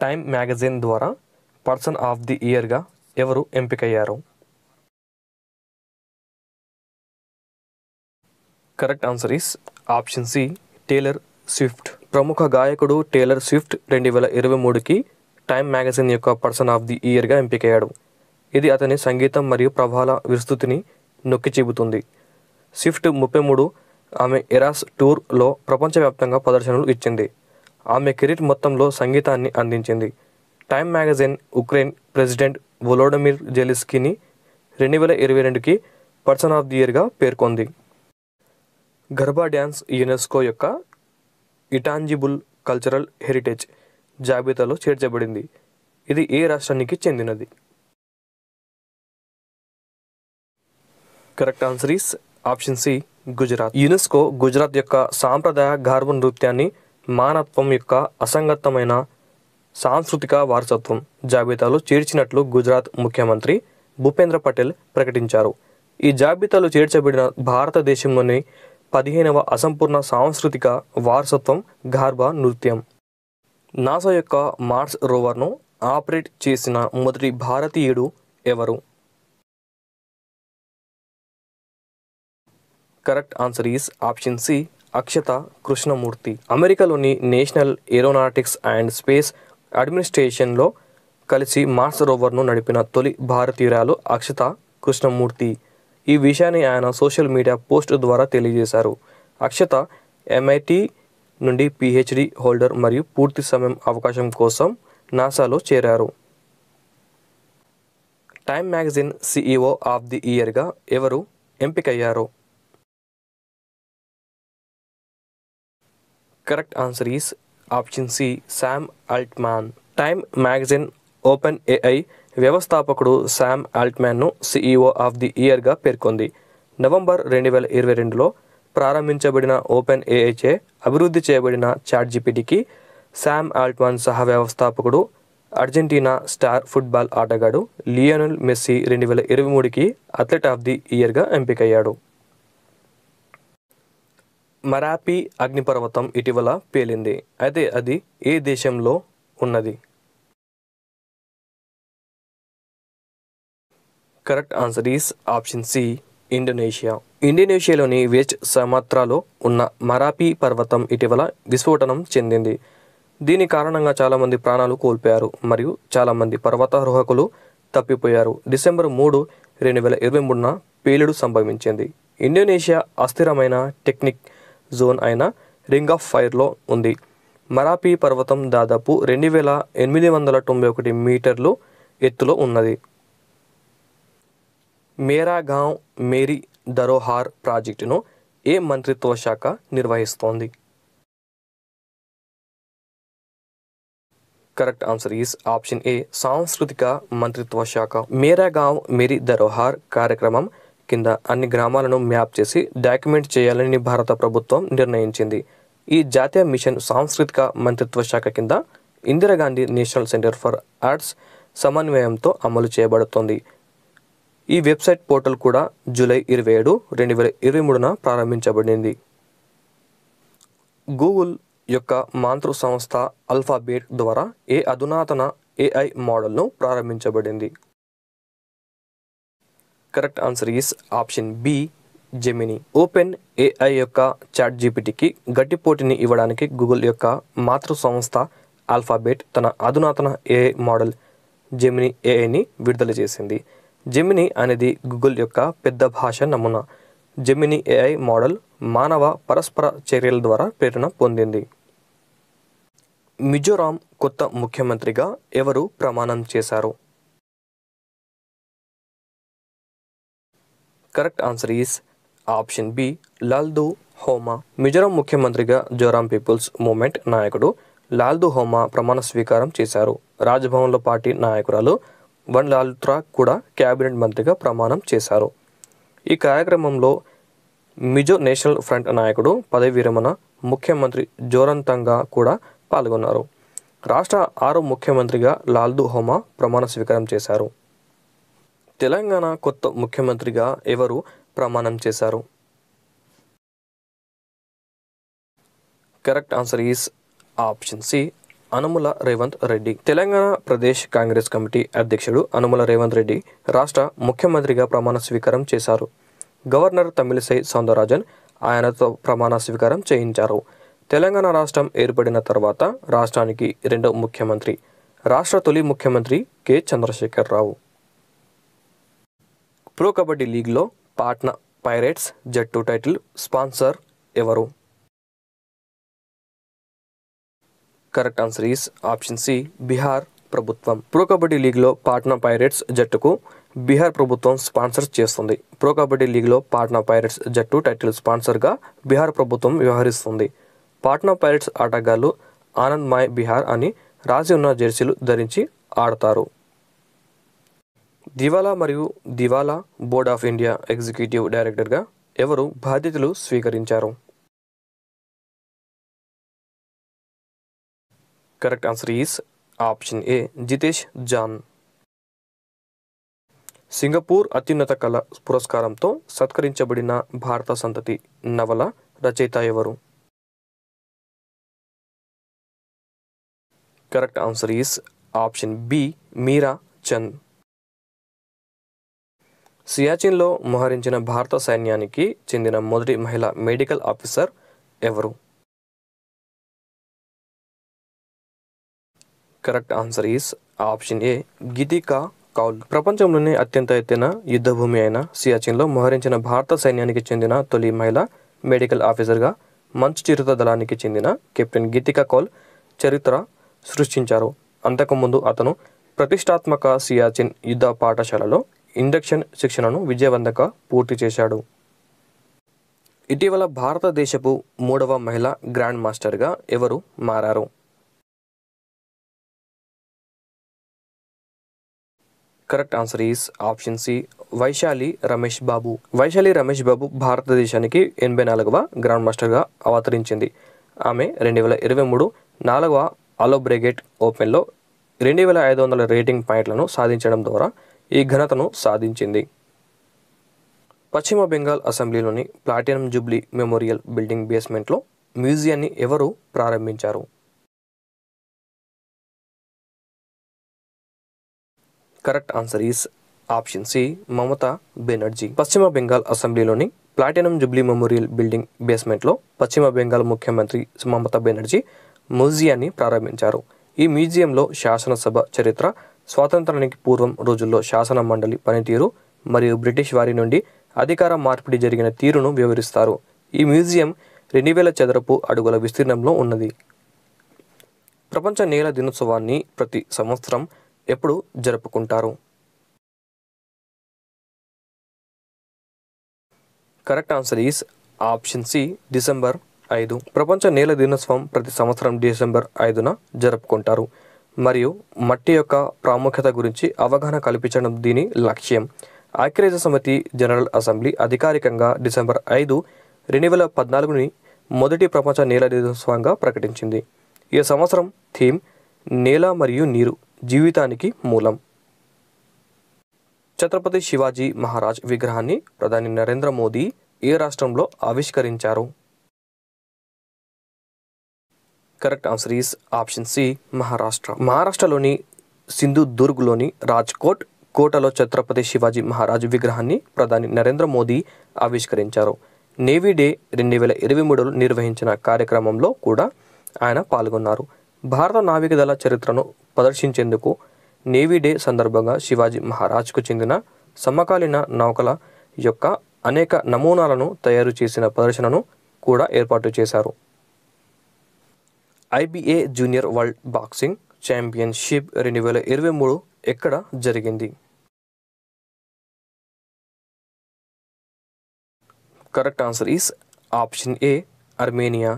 Time magazine ద్వారా person of the ఇయర్గా ఎవరు ఎంపికయ్యారు? Correct answer is option C, Taylor Swift. ప్రముఖ గాయకుడు టేలర్ స్విఫ్ట్ 2023కి టైమ్ మ్యాగజైన్ యొక్క పర్సన్ ఆఫ్ ది ఇయర్గా ఎంపికయ్యాడు. ఇది అతని సంగీతం మరియు ప్రభావాల విస్తృతిని నొక్కి చెబుతుంది. స్విఫ్ట్ 33 ఆమె ఎరాస్ టూర్లో ప్రపంచవ్యాప్తంగా ప్రదర్శనలు ఇచ్చింది. ఆమె కెరీర్ మొత్తంలో సంగీతాన్ని అందించింది. Time magazine Ukraine president Volodymyr జెలెన్స్కీని 2022కి పర్సన్ ఆఫ్ ది ఇయర్గా పేర్కొంది. గర్బా డ్యాన్స్ యునెస్కో యొక్క ఇంటాంజిబుల్ కల్చరల్ హెరిటేజ్ జాబితాలో చేర్చబడింది. ఇది ఏ రాష్ట్రానికి చెందినది? Correct answer is option C, Gujarat. UNESCO Gujarat యొక్క సాంప్రదాయ గార్బా నృత్యాన్ని మానవత్వం యొక్క అసంగతమైన సాంస్కృతిక వారసత్వం జాబితాలో చేర్చినట్లు గుజరాత్ ముఖ్యమంత్రి భూపేంద్ర పటేల్ ప్రకటించారు. ఈ జాబితాలో చేర్చబడిన భారతదేశంలోని 15వ అసంపూర్ణ సాంస్కృతిక వారసత్వం గార్బా నృత్యం. నాసా యొక్క మార్స్ రోవర్ను ఆపరేట్ చేసిన మొదటి భారతీయుడు ఎవరు? Correct answer is option C, Akshata Krishnamurthy. అమెరికాలోని నేషనల్ ఏరోనాటిక్స్ అండ్ స్పేస్ అడ్మినిస్ట్రేషన్లో కలిసి మార్స్ రోవర్ను నడిపిన తొలి భారతీయురాలు అక్షత కృష్ణమూర్తి. ఈ విషయాన్ని ఆయన సోషల్ మీడియా పోస్ట్ ద్వారా తెలియజేశారు. అక్షత MIT నుండి PhD హోల్డర్ మరియు పూర్తి సమయం అవకాశం కోసం నాసాలో చేరారు. Time magazine CEO of the ఇయర్గా ఎవరు ఎంపికయ్యారు? Correct answer is option C, Sam Altman. Time magazine open AI వ్యవస్థాపకుడు శామ్ ఆల్ట్మాన్ను CEO ఆఫ్ ది ఇయర్గా పేర్కొంది. నవంబర్ 2022లో ప్రారంభించబడిన ఓపెన్ AI చే అభివృద్ధి చేయబడిన ChatGPTకి శామ్ ఆల్ట్మాన్ సహ వ్యవస్థాపకుడు అర్జెంటీనా స్టార్ ఫుట్బాల్ ఆటగాడు లియోనెల్ మెస్సీ 2023కి అథ్లెట్ ఆఫ్ ది ఇయర్గా ఎంపికయ్యాడు. మరాపి అగ్నిపర్వతం ఇటీవల పేలింది. అయితే అది ఏ దేశంలో ఉన్నది? Correct answer is option C, Indonesia. ఇండోనేషియాలోని వెస్ట్ సమాత్రాలో ఉన్న మరాపి పర్వతం ఇటీవల విస్ఫోటనం చెందింది. దీని కారణంగా చాలామంది ప్రాణాలు కోల్పోయారు మరియు చాలామంది పర్వతారోహకులు తప్పిపోయారు. డిసెంబర్ 3, 2023న పేలుడు సంభవించింది. ఇండోనేషియా అస్థిరమైన టెక్నిక్ జోన్ అయిన రింగ్ ఆఫ్ ఫైర్లో ఉంది. మరాపి పర్వతం దాదాపు 2891 మీటర్లు ఎత్తులో ఉన్నది. మేరా గాంవ్ మేరీ ధరోహార్ ప్రాజెక్టును ఏ మంత్రిత్వ శాఖ నిర్వహిస్తోంది? కరెక్ట్ ఆన్సర్ ఈస్ ఆప్షన్ ఏ, సాంస్కృతిక మంత్రిత్వ శాఖ. మేరా గాంవ్ మేరీ ధరోహార్ కార్యక్రమం కింద అన్ని గ్రామాలను మ్యాప్ చేసి డాక్యుమెంట్ చేయాలని భారత ప్రభుత్వం నిర్ణయించింది. ఈ జాతీయ మిషన్ సాంస్కృతిక మంత్రిత్వ శాఖ కింద Indira Gandhi national centre for arts సమన్వయంతో అమలు చేయబడుతోంది. ఈ వెబ్సైట్ పోర్టల్ కూడా జూలై 27, 2023న ప్రారంభించబడింది. గూగుల్ యొక్క మాతృ సంస్థ ఆల్ఫాబెట్ ద్వారా ఏ అధునాతన AI మోడల్ను ప్రారంభించబడింది? Correct answer is option B, Gemini. Open AI యొక్క ChatGPTకి గట్టి పోటీని ఇవ్వడానికి గూగుల్ యొక్క మాతృ సంస్థ ఆల్ఫాబెట్ తన అధునాతన AI మోడల్ జెమిని AIని విడుదల చేసింది. జెమిని అనేది గూగుల్ యొక్క పెద్ద భాష నమూనా. జెమిని AI మోడల్ మానవ పరస్పర చర్యల ద్వారా ప్రేరణ పొందింది. మిజోరాం కొత్త ముఖ్యమంత్రిగా ఎవరు ప్రమాణం చేశారు? Correct answer is option B, Lalduhoma. Mizoram ముఖ్యమంత్రిగా జోరాం పీపుల్స్ మూవ్మెంట్ నాయకుడు లాల్దు హోమా ప్రమాణ స్వీకారం చేశారు. రాజ్భవన్లో పార్టీ నాయకురాలు వన్లాల్త్రా కూడా కేబినెట్ మంత్రిగా ప్రమాణం చేశారు. ఈ కార్యక్రమంలో మిజో నేషనల్ ఫ్రంట్ నాయకుడు పదవి విరమణ ముఖ్యమంత్రి జోరంతంగా కూడా పాల్గొన్నారు. రాష్ట్ర 6వ ముఖ్యమంత్రిగా లాల్దు హోమా ప్రమాణ స్వీకారం చేశారు. తెలంగాణ కొత్త ముఖ్యమంత్రిగా ఎవరు ప్రమాణం చేశారు? Correct answer is option C, Anumula Revanth Reddy. Telangana Pradesh Congress committee అధ్యక్షుడు అనుముల రేవంత్ రెడ్డి రాష్ట్ర ముఖ్యమంత్రిగా ప్రమాణ స్వీకారం చేశారు. గవర్నర్ తమిళిసై సౌందరరాజన్ ఆయనతో ప్రమాణ స్వీకారం చేయించారు. తెలంగాణ రాష్ట్రం ఏర్పడిన తర్వాత రాష్ట్రానికి రెండవ ముఖ్యమంత్రి. రాష్ట్ర తొలి ముఖ్యమంత్రి కె చంద్రశేఖరరావు. ప్రో కబడ్డీ లీగ్లో పాట్నా పైరేట్స్ జట్టు టైటిల్ స్పాన్సర్ ఎవరు? Correct answer is option C Bihar ప్రభుత్వం. ప్రో కబడ్డీ లీగ్లో పాట్నా పైరేట్స్ జట్టుకు బీహార్ ప్రభుత్వం స్పాన్సర్ చేస్తుంది. ప్రో కబడ్డీ లీగ్లో పాట్నా పైరేట్స్ జట్టు టైటిల్ స్పాన్సర్గా బీహార్ ప్రభుత్వం వ్యవహరిస్తుంది. పాట్నా పైరేట్స్ ఆటగాళ్లు ఆనంద్ మాయ్ బీహార్ అని రాసి ఉన్న జెర్సీలు ధరించి ఆడతారు. దివాలా మరియు దివాలా బోర్డ్ ఆఫ్ ఇండియా ఎగ్జిక్యూటివ్ డైరెక్టర్గా ఎవరు బాధ్యతలు స్వీకరించారు? Correct answer is option A Jitesh John. Singapore అత్యున్నత కళ పురస్కారంతో సత్కరించబడిన భారత సంతతి నవల రచయిత ఎవరు? Correct answer is option B Meera Chand. సియాచిన్లో మోహరించిన భారత సైన్యానికి చెందిన మొదటి మహిళా మెడికల్ ఆఫీసర్ ఎవరు? Correct answer is option A Geetika Koul. ప్రపంచంలోనే అత్యంత ఎత్తైన యుద్ధభూమి అయిన సియాచిన్లో మోహరించిన భారత సైన్యానికి చెందిన తొలి మహిళా మెడికల్ ఆఫీసర్గా మంచు చిరుత దళానికి చెందిన కెప్టెన్ గీతికా కౌల్ చరిత్ర సృష్టించారు. అంతకుముందు అతను ప్రతిష్టాత్మక సియాచిన్ యుద్ధ పాఠశాలలో ఇండక్షన్ శిక్షణను విజయవంతంగా పూర్తి చేశాడు. ఇటీవల భారతదేశపు 3వ మహిళా గ్రాండ్ మాస్టర్గా ఎవరు మారారు? Correct answer is option C Vaishali Ramesh Babu. Vaishali Ramesh Babu భారతదేశానికి 84వ గ్రాండ్ మాస్టర్గా అవతరించింది. ఆమె 2023 4వ అలోబ్రెగేట్ ఓపెన్లో 2500 రేటింగ్ పాయింట్లను సాధించడం ద్వారా ఈ ఘనతను సాధించింది. పశ్చిమ బెంగాల్ అసెంబ్లీలోని ప్లాటినం జూబ్లీ మెమోరియల్ బిల్డింగ్ బేస్మెంట్లో మ్యూజియాన్ని ఎవరు ప్రారంభించారు? Correct answer is option C Mamata Banerjee. పశ్చిమ బెంగాల్ అసెంబ్లీలోని ప్లాటినం జూబ్లీ మెమోరియల్ బిల్డింగ్ బేస్మెంట్లో పశ్చిమ బెంగాల్ ముఖ్యమంత్రి మమతా బెనర్జీ మ్యూజియాన్ని ప్రారంభించారు. ఈ మ్యూజియంలో శాసనసభ చరిత్ర, స్వాతంత్రానికి పూర్వం రోజుల్లో శాసన మండలి పనితీరు మరియు బ్రిటిష్ వారి నుండి అధికార మార్పిడి జరిగిన తీరును వివరిస్తారు. ఈ మ్యూజియం 2000 చదరపు అడుగుల విస్తీర్ణంలో ఉన్నది. ప్రపంచ నేల దినోత్సవాన్ని ప్రతి సంవత్సరం ఎప్పుడు జరుపుకుంటారు? Correct answer is option C December 5. ప్రపంచ నేల దినోత్సవం ప్రతి సంవత్సరం డిసెంబర్ 5న జరుపుకుంటారు మరియు మట్టి యొక్క ప్రాముఖ్యత గురించి అవగాహన కల్పించడం దీని లక్ష్యం. ఐక్యరాజ్య సమితి జనరల్ అసెంబ్లీ అధికారికంగా డిసెంబర్ 5, 2014ని మొదటి ప్రపంచ నేల దినోత్సవంగా ప్రకటించింది. ఈ సంవత్సరం థీమ్ నేల మరియు నీరు జీవితానికి మూలం. ఛత్రపతి శివాజీ మహారాజ్ విగ్రహాన్ని ప్రధాని నరేంద్ర మోదీ ఏ రాష్ట్రంలో ఆవిష్కరించారు? Correct answer is option C Maharashtra. మహారాష్ట్రలోని సింధుదుర్గ్లోని రాజ్కోట్ కోటలో ఛత్రపతి శివాజీ మహారాజ్ విగ్రహాన్ని ప్రధాని నరేంద్ర మోదీ ఆవిష్కరించారు. నేవీ డే 2023లో నిర్వహించిన కార్యక్రమంలో కూడా ఆయన పాల్గొన్నారు. భారత నావికాదళ చరిత్రను ప్రదర్శించేందుకు నేవీ డే సందర్భంగా శివాజీ మహారాజ్కు చెందిన సమకాలీన నౌకల యొక్క అనేక నమూనాలను తయారు చేసిన ప్రదర్శనను కూడా ఏర్పాటు చేశారు. IBA junior world boxing championship 2023 ఎక్కడ జరిగింది? Correct answer is option A Armenia.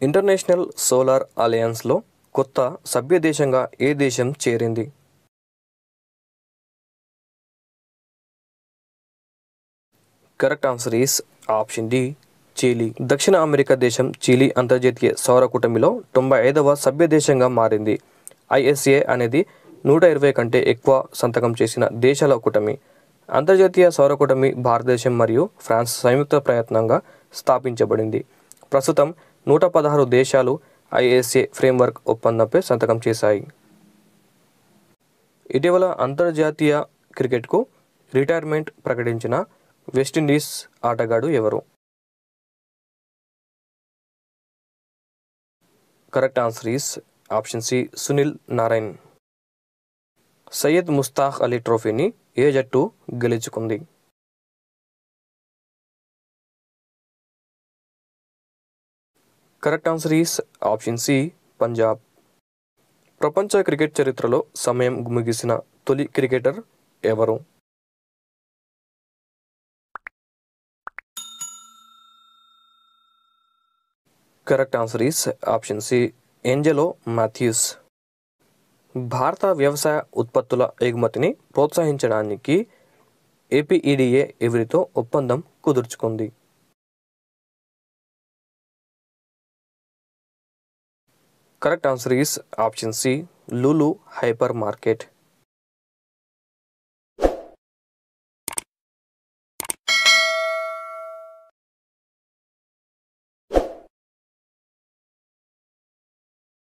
International solar అలయన్స్లో కొత్త సభ్య దేశంగా ఏ దేశం చేరింది? Correct answer is option D Chile. దక్షిణ అమెరికా దేశం చిలీ అంతర్జాతీయ సౌర కూటమిలో 95వ సభ్య దేశంగా మారింది. ISA అనేది 120 కంటే ఎక్కువ సంతకం చేసిన దేశాల కూటమి. అంతర్జాతీయ సౌర కూటమి భారతదేశం మరియు ఫ్రాన్స్ సంయుక్త ప్రయత్నంగా స్థాపించబడింది. ప్రస్తుతం 116 దేశాలు ఐఎస్ఏ ఫ్రేమ్వర్క్ ఒప్పందంపై సంతకం చేశాయి. ఇటీవల అంతర్జాతీయ క్రికెట్కు రిటైర్మెంట్ ప్రకటించిన వెస్టిండీస్ ఆటగాడు ఎవరు? Correct answer is option C Sunil Narine. Syed Mushtaq Ali ట్రోఫీని ఏ జట్టు గెలుచుకుంది? Correct answer is option C Punjab. ప్రపంచ క్రికెట్ చరిత్రలో సమయం ముగిసిన తొలి క్రికెటర్ ఎవరు? Correct answer is option C Angelo Mathews. భారత వ్యవసాయ ఉత్పత్తుల ఎగుమతిని ప్రోత్సహించడానికి ఏపీఈడిఏ ఎవరితో ఒప్పందం కుదుర్చుకుంది? Correct answer is option C Lulu hyper market.